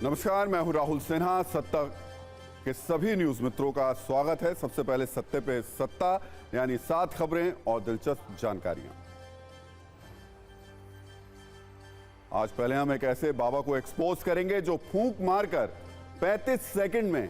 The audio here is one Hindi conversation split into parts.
नमस्कार, मैं हूं राहुल सिन्हा। सत्ता के सभी न्यूज मित्रों का स्वागत है। सबसे पहले सत्ते पे सत्ता, यानी 7 खबरें और दिलचस्प जानकारियां। आज पहले हम एक ऐसे बाबा को एक्सपोज करेंगे जो फूंक मारकर 35 सेकंड में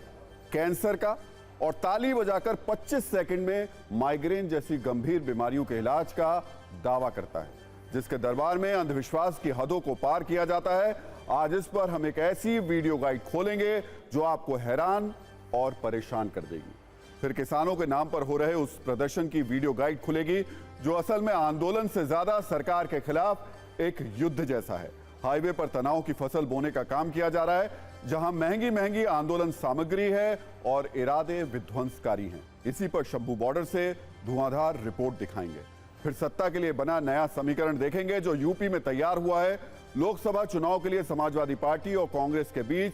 कैंसर का और ताली बजाकर 25 सेकंड में माइग्रेन जैसी गंभीर बीमारियों के इलाज का दावा करता है, जिसके दरबार में अंधविश्वास की हदों को पार किया जाता है। आज इस पर हम एक ऐसी वीडियो गाइड खोलेंगे जो आपको हैरान और परेशान कर देगी। फिर किसानों के नाम पर हो रहे उस प्रदर्शन की वीडियो गाइड खुलेगी जो असल में आंदोलन से ज्यादा सरकार के खिलाफ एक युद्ध जैसा है। हाईवे पर तनाव की फसल बोने का काम किया जा रहा है, जहां महंगी महंगी आंदोलन सामग्री है और इरादे विध्वंसकारी हैं। इसी पर शंभू बॉर्डर से धुआंधार रिपोर्ट दिखाएंगे। फिर सत्ता के लिए बना नया समीकरण देखेंगे जो यूपी में तैयार हुआ है। लोकसभा चुनाव के लिए समाजवादी पार्टी और कांग्रेस के बीच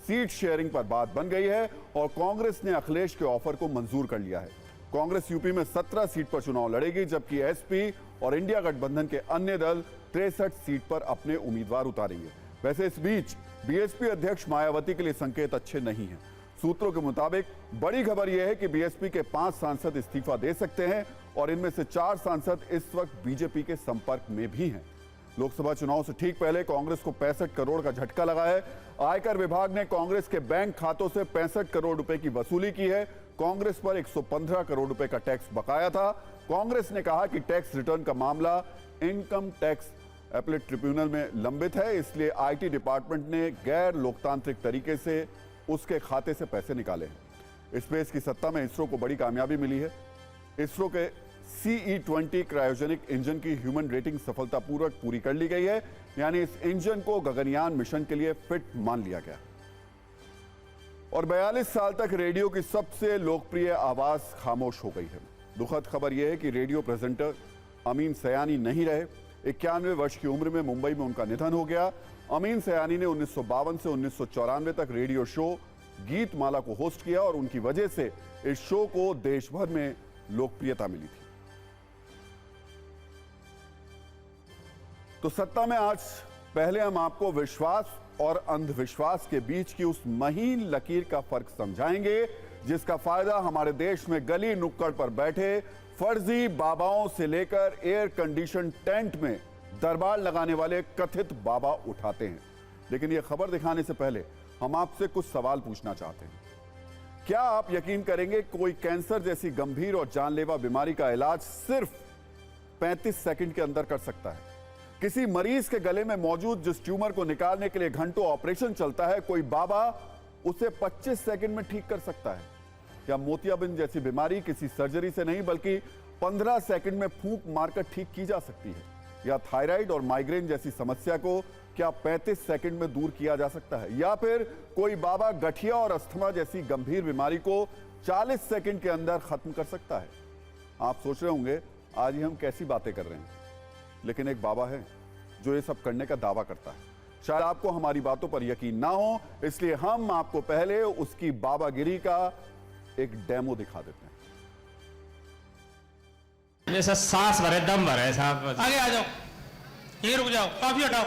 सीट शेयरिंग पर बात बन गई है और कांग्रेस ने अखिलेश के ऑफर को मंजूर कर लिया है। कांग्रेस यूपी में 17 सीट पर चुनाव लड़ेगी, जबकि एसपी और इंडिया गठबंधन के अन्य दल 63 सीट पर अपने उम्मीदवार उतारेंगे। वैसे इस बीच बीएसपी अध्यक्ष मायावती के लिए संकेत अच्छे नहीं हैं। सूत्रों के मुताबिक बड़ी खबर यह है कि बीएसपी के 5 सांसद इस्तीफा दे सकते हैं और इनमें से 4 सांसद इस वक्त बीजेपी के संपर्क में भी हैं। लोकसभा चुनाव से ठीक पहले कांग्रेस को 65 करोड़ का झटका लगा है। आयकर विभाग ने कांग्रेस के बैंक खातों से 65 करोड़ रुपए की वसूली की है। कांग्रेस पर 115 करोड़ रुपए का टैक्स बकाया था। कांग्रेस ने कहा कि टैक्स रिटर्न का मामला इनकम टैक्स अपीलेट ट्रिब्यूनल में लंबित है, इसलिए आईटी डिपार्टमेंट ने गैर लोकतांत्रिक तरीके से उसके खाते से पैसे निकाले हैं। स्पेस की सत्ता में इसरो को बड़ी कामयाबी मिली है। इसरो के CE-20 क्रायोजेनिक इंजन की ह्यूमन रेटिंग सफलतापूर्वक पूरी कर ली गई है, यानी इस इंजन को गगनयान मिशन के लिए फिट मान लिया गया। और 42 साल तक रेडियो की सबसे लोकप्रिय आवाज खामोश हो गई है। दुखद खबर यह है कि रेडियो प्रेजेंटर अमीन सयानी नहीं रहे। 91 वर्ष की उम्र में मुंबई में उनका निधन हो गया। अमीन सयानी ने 1952 से 1994 तक रेडियो शो गीत माला को होस्ट किया और उनकी वजह से इस शो को देश भर में लोकप्रियता मिली थी। तो सत्ता में आज पहले हम आपको विश्वास और अंधविश्वास के बीच की उस महीन लकीर का फर्क समझाएंगे, जिसका फायदा हमारे देश में गली नुक्कड़ पर बैठे फर्जी बाबाओं से लेकर एयर कंडीशन टेंट में दरबार लगाने वाले कथित बाबा उठाते हैं। लेकिन यह खबर दिखाने से पहले हम आपसे कुछ सवाल पूछना चाहते हैं। क्या आप यकीन करेंगे कोई कैंसर जैसी गंभीर और जानलेवा बीमारी का इलाज सिर्फ 35 सेकंड के अंदर कर सकता है? किसी मरीज के गले में मौजूद जिस ट्यूमर को निकालने के लिए घंटों ऑपरेशन चलता है, कोई बाबा उसे 25 सेकंड में ठीक कर सकता है? क्या मोतियाबिंद जैसी बीमारी किसी सर्जरी से नहीं बल्कि 15 सेकंड में फूंक मारकर ठीक की जा सकती है? या थायराइड और माइग्रेन जैसी समस्या को क्या 35 सेकंड में दूर किया जा सकता है? या फिर कोई बाबा गठिया और अस्थमा जैसी गंभीर बीमारी को 40 सेकंड के अंदर खत्म कर सकता है? आप सोच रहे होंगे आज ही हम कैसी बातें कर रहे हैं, लेकिन एक बाबा है जो ये सब करने का दावा करता है। शायद आपको हमारी बातों पर यकीन ना हो, इसलिए हम आपको पहले उसकी बाबागिरी का एक डेमो दिखा देते हैं। जैसा सांस भरे दम भरे साहब। आगे आ जाओ, यहीं रुक जाओ, काफी हटाओ,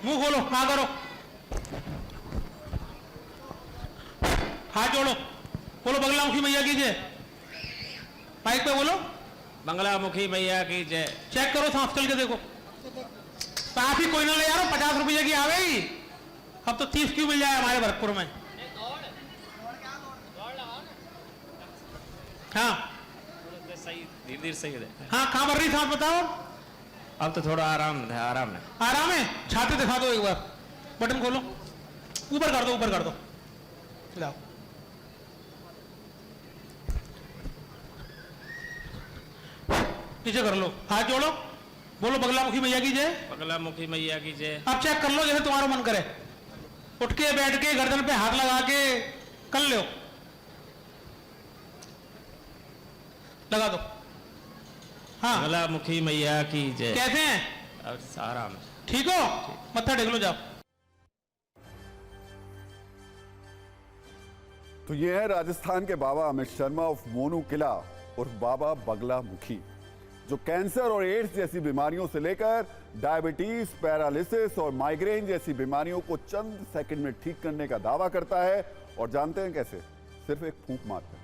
मुंह खोलो, हाँ करो, हाथ जोड़ो, बोलो बगलामुखी मैया की जय। माइक पे बोलो, बंगलामुखी मैया की जय। चेक करो, सांस चल के देखो। काफी कोई ना ले यारो, 50 रुपये की आवेगी। अब तो 30 क्यों मिल जाए हमारे भरतपुर में। हाँ सही, धीरे धीरे सही है। हाँ, कहाँ भर रही सांस बताओ। अब तो थोड़ा आराम है, आराम है। आराम है, छाती दिखा दो एक बार, बटन खोलो, ऊपर कर दो, ऊपर कर दो, लाओ। नीचे कर लो, हाथ जोड़ो, बोलो बगलामुखी मैया की जय। बगलामुखी मैया की जय। अब चेक कर लो जैसे तुम्हारा मन करे, उठ के बैठ के गर्दन पे हाथ लगा के कर लो, लगा दो। हाँ, बगलामुखी मैया की जय। कैसे हैं? अब आराम है। ठीक हो? मत्था टेक लो, जाओ। तो ये है राजस्थान के बाबा अमित शर्मा उर्फ मोनू किला उर्फ बाबा बगलामुखी, जो कैंसर और एड्स जैसी बीमारियों से लेकर डायबिटीज, पैरालिसिस और माइग्रेन जैसी बीमारियों को चंद सेकंड में ठीक करने का दावा करता है। और जानते हैं कैसे? सिर्फ एक फूंक मारकर,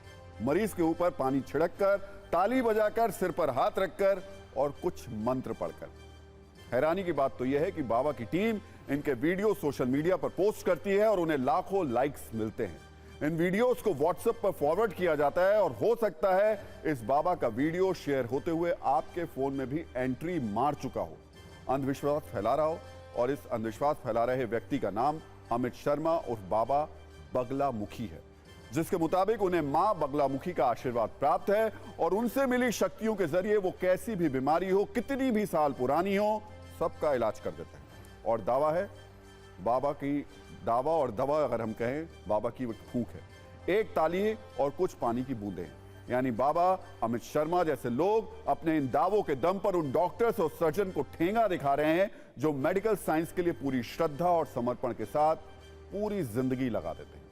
मरीज के ऊपर पानी छिड़ककर, ताली बजाकर, सिर पर हाथ रखकर और कुछ मंत्र पढ़कर। हैरानी की बात तो यह है कि बाबा की टीम इनके वीडियो सोशल मीडिया पर पोस्ट करती है और उन्हें लाखों लाइक्स मिलते हैं। इन वीडियोस को व्हाट्सएप पर फॉरवर्ड किया जाता है और हो सकता है इस बाबा का वीडियो शेयर होते हुए आपके फोन में भी एंट्री मार चुका हो, अंधविश्वास फैला रहा हो। और इस अंधविश्वास फैला रहे व्यक्ति का नाम अमित शर्मा उर्फ बाबा बगलामुखी है, जिसके मुताबिक उन्हें मां बगलामुखी का आशीर्वाद प्राप्त है और उनसे मिली शक्तियों के जरिए वो कैसी भी बीमारी हो, कितनी भी साल पुरानी हो, सबका इलाज कर देते हैं। और दावा है, बाबा की दावा और दवा अगर हम कहें, बाबा की फूंक है, एक ताली और कुछ पानी की बूंदें। यानी बाबा अमित शर्मा जैसे लोग अपने इन दावों के दम पर उन डॉक्टर्स और सर्जन को ठेंगा दिखा रहे हैं जो मेडिकल साइंस के लिए पूरी श्रद्धा और समर्पण के साथ पूरी जिंदगी लगा देते हैं।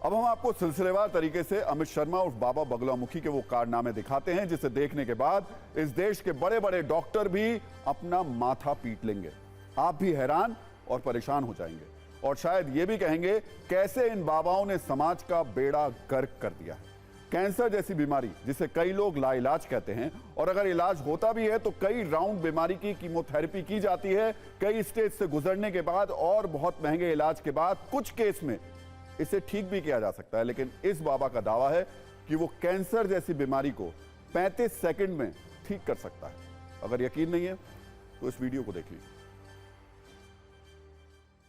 अब हम आपको सिलसिलेवार तरीके से अमित शर्मा और बाबा बगलामुखी के वो कारनामे दिखाते हैं जिसे देखने के बाद इस देश के बड़े बड़े डॉक्टर भी अपना माथा पीट लेंगे। आप भी हैरान और परेशान हो जाएंगे और शायद ये भी कहेंगे कैसे इन बाबाओं ने समाज का बेड़ा गर्क कर दिया है। कैंसर जैसी बीमारी जिसे कई लोग लाइलाज कहते हैं, और अगर इलाज होता भी है तो कई राउंड बीमारी की कीमोथेरेपी की जाती है, कई स्टेज से गुजरने के बाद और बहुत महंगे इलाज के बाद कुछ केस में इसे ठीक भी किया जा सकता है। लेकिन इस बाबा का दावा है कि वो कैंसर जैसी बीमारी को 35 सेकंड में ठीक कर सकता है। अगर यकीन नहीं है तो इस वीडियो को देख लीजिए।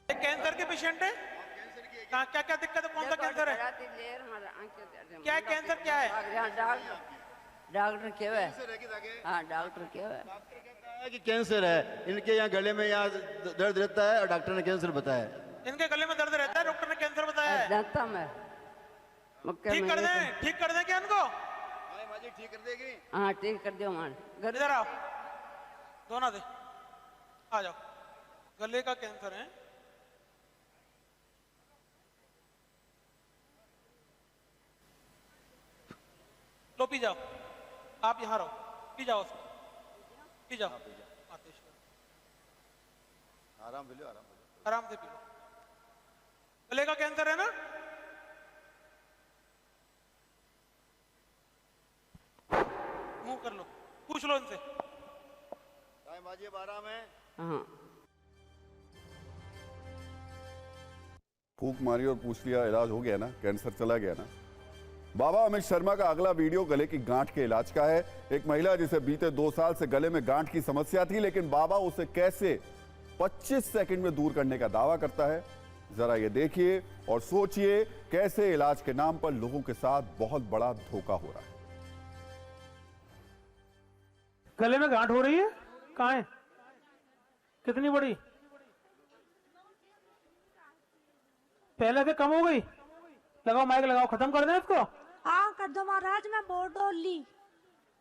कैंसर के पेशेंट है? क्या क्या दिक्कत है? कौन सा कैंसर है? क्या है कैंसर? क्या है? डॉक्टर क्या है? हाँ डॉक्टर क्या है कि कैंसर है इनके यहाँ गले में यहाँ दर्द रहता है और डॉक्टर ने कैंसर बताया। इनके गले में दर्द रहता है, डॉक्टर ने कैंसर बताया है। जानता मैं ठीक कर दें? ठीक कर दें क्या इनको? ठीक कर देगी। हाँ ठीक कर दो मान। इधर आओ, दोनों दे आ जाओ। गले का कैंसर है, लो पी जाओ। आप यहाँ रहो, पी जाओ उसको, पी जाओ। आराम से लो, आराम से पी लो। गले का कैंसर है ना? मुंह कर लो, पूछ लो इनसे। बाजी अब आराम है। हाँ फूंक मारी और पूछ लिया, इलाज हो गया ना, कैंसर चला गया ना। बाबा अमित शर्मा का अगला वीडियो गले की गांठ के इलाज का है। एक महिला जिसे बीते 2 साल से गले में गांठ की समस्या थी, लेकिन बाबा उसे कैसे 25 सेकंड में दूर करने का दावा करता है, जरा ये देखिए और सोचिए कैसे इलाज के नाम पर लोगों के साथ बहुत बड़ा धोखा हो रहा है। गले में गांठ हो रही है? कहाँ है? कितनी बड़ी? पहले से कम हो गई? लगाओ माइक लगाओ, खत्म कर दें इसको। हाँ कर दो महाराज, मैं बोर्ड डोल ली।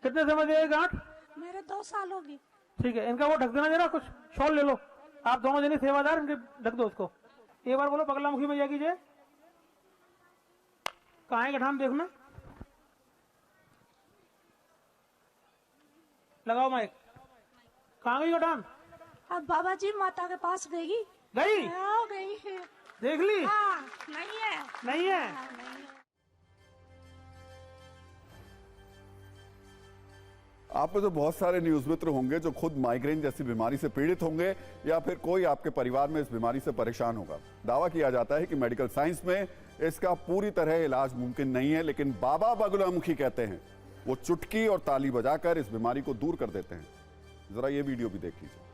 कितने समय देगी गांठ? मेरे 2 साल होगी। ठीक है, इनका वो ढक देना जरा, कुछ शॉल ले लो। आप दोनों जने सेवादार, इनके ढक दो उसको। एक बार बोलो बगलामुखी मैया की जय। कहाँ है गठान देखना, लगाओ माइक। कहाँ गई गठान? अब बाबा जी माता के पास गई। गई? हाँ गई है। देख ली? हाँ नहीं है। नहीं है? हाँ, नहीं है। आप में तो बहुत सारे न्यूज मित्र होंगे जो खुद माइग्रेन जैसी बीमारी से पीड़ित होंगे या फिर कोई आपके परिवार में इस बीमारी से परेशान होगा। दावा किया जाता है कि मेडिकल साइंस में इसका पूरी तरह इलाज मुमकिन नहीं है, लेकिन बाबा बगलामुखी कहते हैं वो चुटकी और ताली बजाकर इस बीमारी को दूर कर देते हैं। जरा ये वीडियो भी देख लीजिए।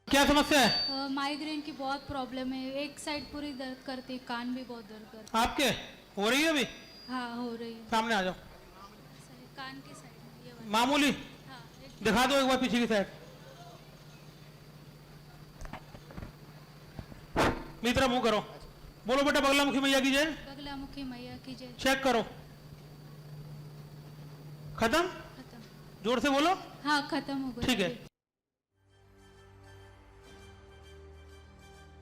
क्या समस्या है? माइग्रेन की बहुत प्रॉब्लम है, एक साइड पूरी दर्द करती है, कान भी बहुत दर्द करता आपके हो रही है अभी? है। हाँ हो रही है, सामने आ जाओ। कान की साइड में ये वाली। मामूली हाँ दिखा दो एक बार पीछे की साइड। मित्रा मुंह करो, बोलो बेटा बगलामुखी मैया की जय। बगलामुखी मैया की जय। चेक करो, खत्म? खत्म। जोर से बोलो। हाँ खत्म हो गई। ठीक है।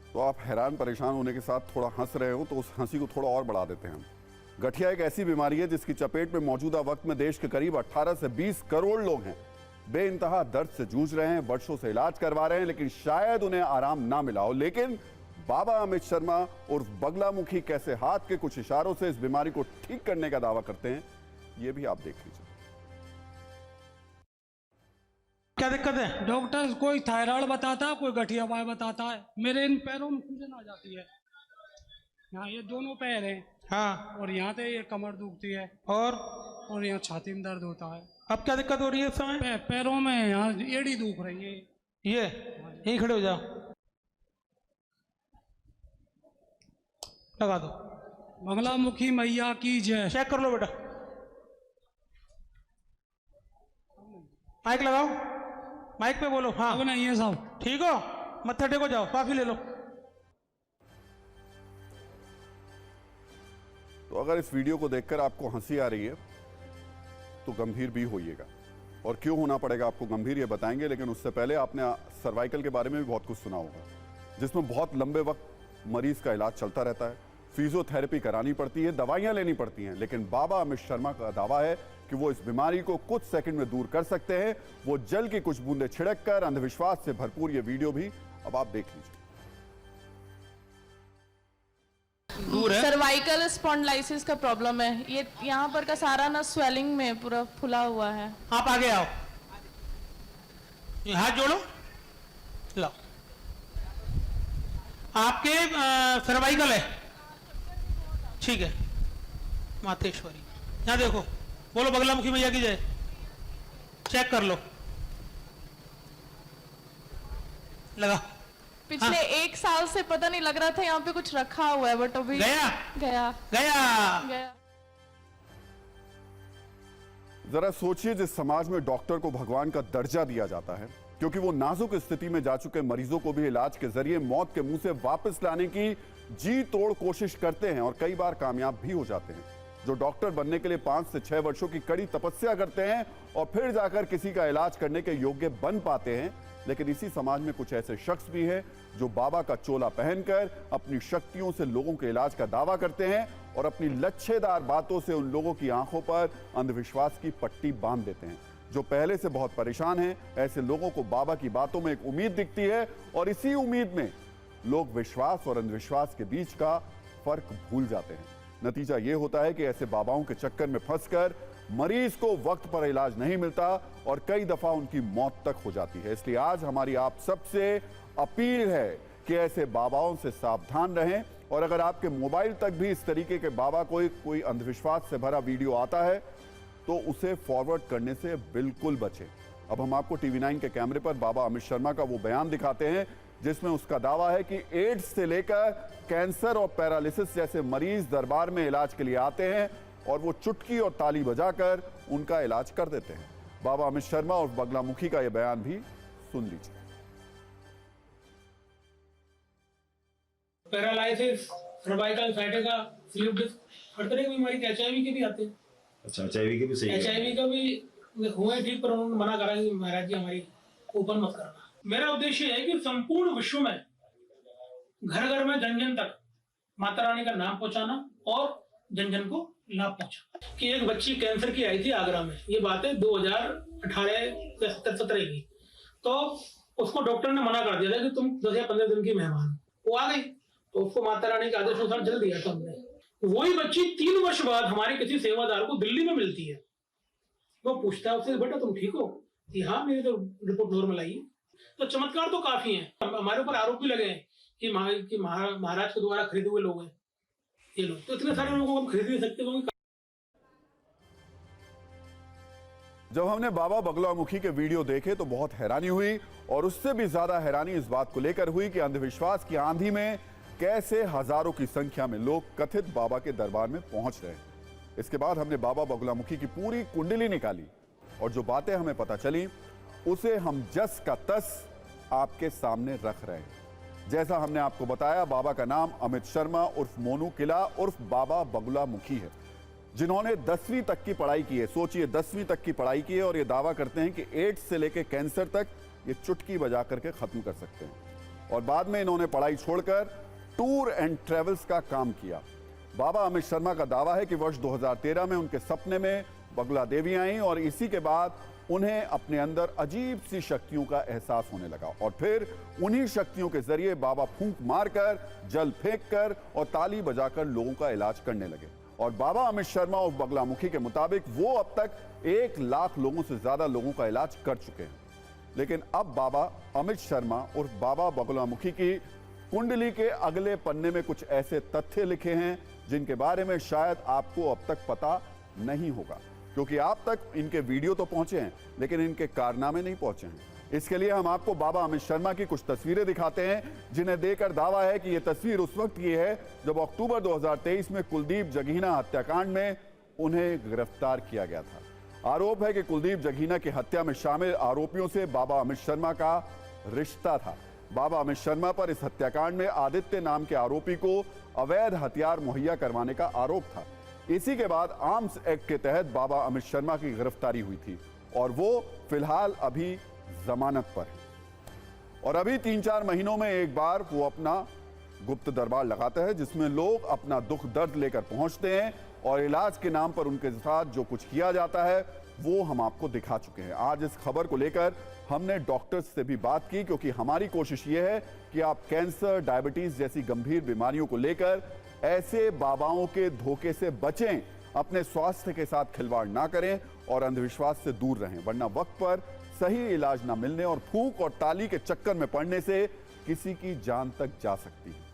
तो आप हैरान परेशान होने के साथ थोड़ा हंस रहे हो तो उस हंसी को थोड़ा और बढ़ा देते हैं हम। गठिया एक ऐसी बीमारी है जिसकी चपेट में मौजूदा वक्त में देश के करीब 18 से 20 करोड़ लोग हैं। बेइंतहा दर्द से जूझ रहे हैं, वर्षों से इलाज करवा रहे हैं, लेकिन शायद उन्हें आराम ना मिला हो। लेकिन बाबा अमित शर्मा उर्फ बगलामुखी कैसे हाथ के कुछ इशारों से इस बीमारी को ठीक करने का दावा करते हैं, ये भी आप देख लीजिए। क्या दिक्कत है? डॉक्टर कोई थायराइड बताता है, कोई गठिया वाय बताता है। मेरे इन पैरों में सूजन आ जाती है। यहाँ ये दोनों पैर हैं। हाँ। और यहाँ पे ये कमर दुखती है और यहाँ छाती में दर्द होता है। अब क्या दिक्कत हो रही है इस समय? पैरों में यहाँ एड़ी दुख रही है। ये यहीं खड़े हो जाओ, लगा दो। बगलामुखी मैया की जय। चेक कर लो बेटा, माइक लगाओ, माइक पे बोलो। हाँ अब नहीं है साहब। ठीक हो? मत्था टेको, जाओ कॉफी ले लो। तो अगर इस वीडियो को देखकर आपको हंसी आ रही है तो गंभीर भी होइएगा, और क्यों होना पड़ेगा आपको गंभीर ये बताएंगे। लेकिन उससे पहले आपने सर्वाइकल के बारे में भी बहुत कुछ सुना होगा, जिसमें बहुत लंबे वक्त मरीज का इलाज चलता रहता है, फिजियोथेरेपी करानी पड़ती है, दवाइयां लेनी पड़ती हैं। लेकिन बाबा अमित शर्मा का दावा है कि वो इस बीमारी को कुछ सेकंड में दूर कर सकते हैं। वो जल की कुछ बूंदें छिड़क कर, अंधविश्वास से भरपूर ये वीडियो भी अब आप देख लीजिए। सर्वाइकल स्पॉन्डिलाइसिस का प्रॉब्लम है। ये यहाँ पर का सारा ना स्वेलिंग में पूरा फुला हुआ है। आप आगे आओ, ये हाथ जोड़ो, लो। आपके सर्वाइकल है, ठीक है। मातेश्वरी, यहाँ देखो, बोलो बगलामुखी मैया की जय। चेक कर लो, लगा। पिछले 1 साल से पता नहीं लग रहा था यहाँ पे कुछ रखा हुआ है, बट अभी गया गया गया गया। जरा सोचिए, जिस समाज में डॉक्टर को भगवान का दर्जा दिया जाता है क्योंकि वो नाजुक स्थिति में जा चुके मरीजों को भी इलाज के जरिए मौत के मुंह से वापस लाने की जी तोड़ कोशिश करते हैं और कई बार कामयाब भी हो जाते हैं, जो डॉक्टर बनने के लिए 5 से 6 वर्षों की कड़ी तपस्या करते हैं और फिर जाकर किसी का इलाज करने के योग्य बन पाते हैं। लेकिन इसी समाज में कुछ ऐसे शख्स भी हैं जो बाबा का चोला पहनकर अपनी शक्तियों से लोगों के इलाज का दावा करते हैं और अपनी लच्छेदार बातों से उन लोगों की आंखों पर अंधविश्वास की पट्टी बांध देते हैं। जो पहले से बहुत परेशान हैं, ऐसे लोगों को बाबा की बातों में एक उम्मीद दिखती है और इसी उम्मीद में लोग विश्वास और अंधविश्वास के बीच का फर्क भूल जाते हैं। नतीजा यह होता है कि ऐसे बाबाओं के चक्कर में फंसकर मरीज को वक्त पर इलाज नहीं मिलता और कई दफा उनकी मौत तक हो जाती है। इसलिए आज हमारी आप सबसे अपील है कि ऐसे बाबाओं से सावधान रहें और अगर आपके मोबाइल तक भी इस तरीके के बाबा कोई अंधविश्वास से भरा वीडियो आता है तो उसे फॉरवर्ड करने से बिल्कुल बचें। अब हम आपको TV9 के कैमरे पर बाबा अमित शर्मा का वो बयान दिखाते हैं जिसमें उसका दावा है कि एड्स से लेकर कैंसर और पैरालिसिस जैसे मरीज दरबार में इलाज के लिए आते हैं और वो चुटकी और ताली बजाकर उनका इलाज कर देते हैं। बाबा अमित शर्मा और बगलामुखी का यह बयान भी सुन लीजिए। Paralysis, cervical sciatica, slip disc, हर तरह की बीमारी HIV के भी आते हैं। अच्छा, HIV के भी सही है। HIV का भी हुए ठीक, पर उन्होंने मना करा कि महाराज जी हमारी ओपन मत करना। मेरा उद्देश्य है कि संपूर्ण विश्व में घर घर में जन जन तक माता रानी का नाम पहुंचाना और जन जन को लाभ पहुंचाना। कि एक बच्ची कैंसर की आई थी आगरा में, ये बात है 2018 या 17 की, तो उसको डॉक्टर ने मना कर दिया था कि तुम 10 या 15 दिन की मेहमान। वो आ गई तो उसको माता रानी के आदेश अनुसार जल दिया था हमने। वही बच्ची 3 वर्ष बाद हमारे किसी सेवादार को दिल्ली में मिलती है। वो पूछता है उससे, बेटा तुम ठीक हो? कि हाँ, मेरी तो रिपोर्ट नॉर्मल आई है। तो चमत्कार तो काफी हैं। हमारे ऊपर आरोप भी लगे हैं कि महाराज के द्वारा खरीदे हुए लोग हैं ये लोग। तो इतने सारे लोगों को हम खरीद नहीं सकते क्योंकि जब हमने बाबा बगलामुखी के वीडियो देखे तो बहुत हैरानी हुई और उससे भी ज्यादा हैरानी इस बात को लेकर हुई कि अंधविश्वास की आंधी में कैसे हजारों की संख्या में लोग कथित बाबा के दरबार में पहुंच रहे हैं। इसके बाद हमने बाबा बगलामुखी की पूरी कुंडली निकाली और जो बातें हमें पता चली उसे हम जस का तस आपके सामने रख रहे हैं। जैसा हमने आपको बताया, बाबा का नाम अमित शर्मा उर्फ मोनू किला उर्फ बाबा बगलामुखी है, जिन्होंने 10वीं तक की पढ़ाई की है। सोचिए, 10वीं तक की पढ़ाई की है और ये दावा करते हैं कि एड्स से लेकर कैंसर तक ये चुटकी बजा करके खत्म कर सकते हैं। और बाद में इन्होंने पढ़ाई छोड़कर टूर एंड ट्रेवल्स का काम किया, बाबा अमित शर्मा का दावा है कि वर्ष 2013 में उनके सपने में बगुला देवी आईं और इसी के बाद उन्हें अपने अंदर अजीब सी शक्तियों का एहसास होने लगा और फिर उन्हीं शक्तियों के जरिए बाबा फूंक मारकर, जल फेंककर और ताली बजाकर लोगों का इलाज करने लगे। और बाबा अमित शर्मा और बगलामुखी के मुताबिक वो अब तक 1 लाख लोगों से ज्यादा लोगों का इलाज कर चुके हैं। लेकिन अब बाबा अमित शर्मा और बाबा बगलामुखी की कुंडली के अगले पन्ने में कुछ ऐसे तथ्य लिखे हैं जिनके बारे में शायद आपको अब तक पता नहीं होगा, क्योंकि आप तक इनके वीडियो तो पहुंचे हैं लेकिन इनके कारनामे नहीं पहुंचे हैं। इसके लिए हम आपको बाबा अमित शर्मा की कुछ तस्वीरें दिखाते हैं जिन्हें देखकर दावा है कि यह तस्वीर उस वक्त की है जब अक्टूबर 2023 में कुलदीप जगीना हत्याकांड में उन्हें गिरफ्तार किया गया था। आरोप है कि कुलदीप जगीना की हत्या में शामिल आरोपियों से बाबा अमित शर्मा का रिश्ता था। बाबा अमित शर्मा पर इस हत्याकांड में आदित्य नाम के आरोपी को अवैध हथियार मुहैया करवाने का आरोप था। इसी के बाद आर्म्स एक्ट के तहत बाबा अमित शर्मा की गिरफ्तारी हुई थी और वो फिलहाल अभी जमानत पर है। और अभी 3-4 महीनों में एक बार वो अपना गुप्त दरबार लगाता है जिसमें लोग अपना दुख दर्द लेकर पहुंचते हैं और इलाज के नाम पर उनके साथ जो कुछ किया जाता है वो हम आपको दिखा चुके हैं। आज इस खबर को लेकर हमने डॉक्टर्स से भी बात की क्योंकि हमारी कोशिश ये है कि आप कैंसर, डायबिटीज जैसी गंभीर बीमारियों को लेकर ऐसे बाबाओं के धोखे से बचें, अपने स्वास्थ्य के साथ खिलवाड़ ना करें और अंधविश्वास से दूर रहें, वरना वक्त पर सही इलाज ना मिलने और फूंक और ताली के चक्कर में पड़ने से किसी की जान तक जा सकती है।